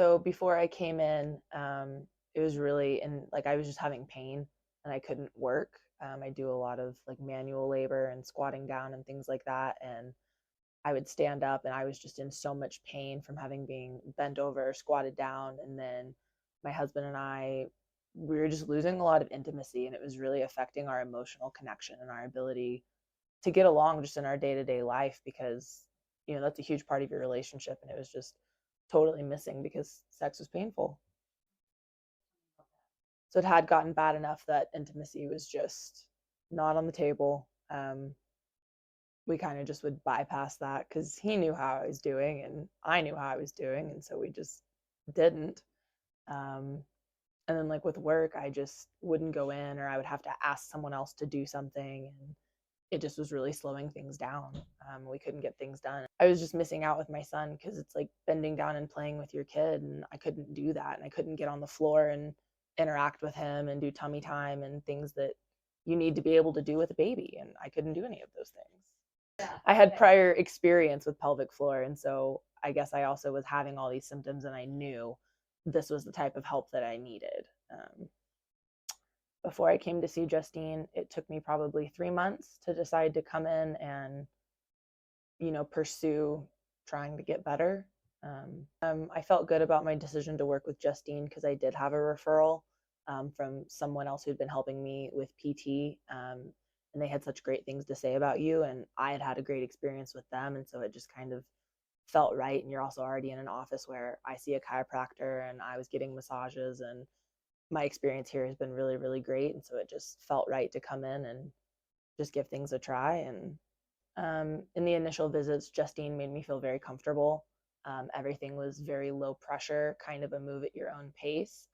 So before I came in, it was really, and like I was just having pain and I couldn't work. I do a lot of like manual labor and squatting down and things like that. And I would stand up and I was just in so much pain from having being bent over, squatted down. And then my husband and I, we were just losing a lot of intimacy, and it was really affecting our emotional connection and our ability to get along just in our day-to-day life, because that's a huge part of your relationship, and it was just totally missing because sex was painful. So it had gotten bad enough that intimacy was just not on the table. We kind of just would bypass that because he knew how I was doing and I knew how I was doing, and so we just didn't. um, and then like with work, I just wouldn't go in, or I would have to ask someone else to do something, and it just was really slowing things down. We couldn't get things done. I was just missing out with my son because it's like bending down and playing with your kid, and I couldn't do that, and I couldn't get on the floor and interact with him and do tummy time and things that you need to be able to do with a baby, and I couldn't do any of those things. I had prior experience with pelvic floor, and so I guess I also was having all these symptoms, and I knew this was the type of help that I needed. Before I came to see Justine, it took me probably 3 months to decide to come in and, pursue trying to get better. I felt good about my decision to work with Justine because I did have a referral from someone else who'd been helping me with PT. And they had such great things to say about you, and I had had a great experience with them, and so it just kind of felt right. And you're also already in an office where I see a chiropractor, and I was getting massages, and my experience here has been really, really great. And so it just felt right to come in and just give things a try. And in the initial visits, Justine made me feel very comfortable. Everything was very low pressure, kind of a move at your own pace.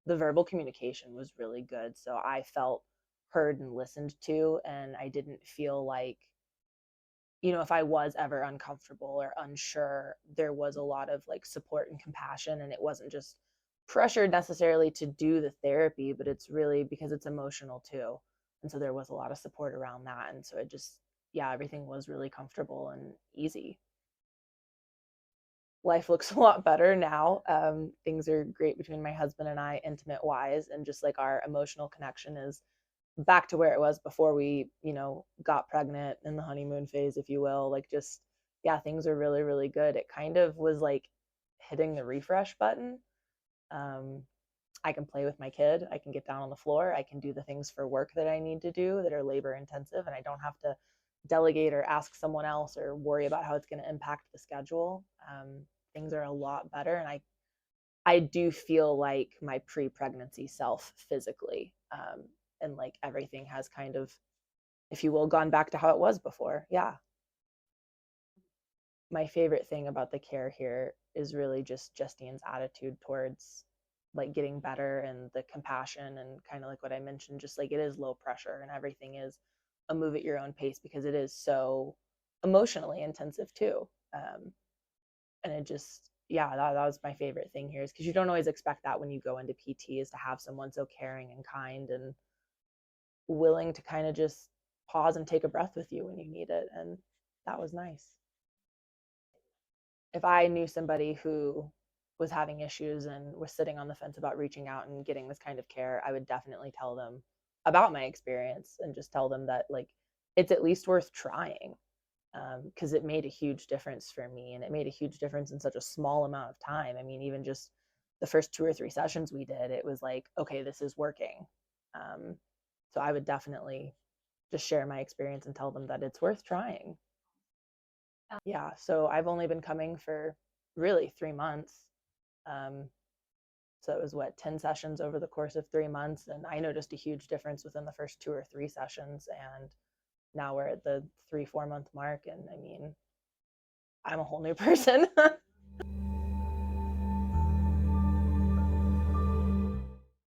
The verbal communication was really good, so I felt heard and listened to, and I didn't feel like, if I was ever uncomfortable or unsure, there was a lot of like support and compassion, and it wasn't just pressured necessarily to do the therapy, but it's really because it's emotional too. And so there was a lot of support around that. And so it just, yeah, everything was really comfortable and easy. Life looks a lot better now. Things are great between my husband and I, intimate wise, and just like our emotional connection is back to where it was before we, got pregnant in the honeymoon phase, if you will. Like, just, yeah, things are really, really good. It kind of was like hitting the refresh button. Um, I can play with my kid. I can get down on the floor. I can do the things for work that I need to do that are labor intensive, and I don't have to delegate or ask someone else or worry about how it's going to impact the schedule. Things are a lot better, and I do feel like my pre-pregnancy self physically, and like everything has kind of, if you will, gone back to how it was before. Yeah. My favorite thing about the care here is really just Justine's attitude towards like getting better, and the compassion, and kind of like what I mentioned, just like it is low pressure and everything is a move at your own pace because it is so emotionally intensive too. And it just, yeah, that was my favorite thing here, is because you don't always expect that when you go into PT, is to have someone so caring and kind and willing to kind of just pause and take a breath with you when you need it. And that was nice. If I knew somebody who was having issues and was sitting on the fence about reaching out and getting this kind of care, I would definitely tell them about my experience and just tell them that like it's at least worth trying, because it made a huge difference for me, and it made a huge difference in such a small amount of time. I mean, even just the first 2 or 3 sessions we did, it was like, okay, this is working. So I would definitely just share my experience and tell them that it's worth trying. Yeah, so I've only been coming for really 3 months. Um, so it was what, 10 sessions over the course of 3 months. And I noticed a huge difference within the first 2 or 3 sessions. And now we're at the 3, 4 month mark. And I mean, I'm a whole new person.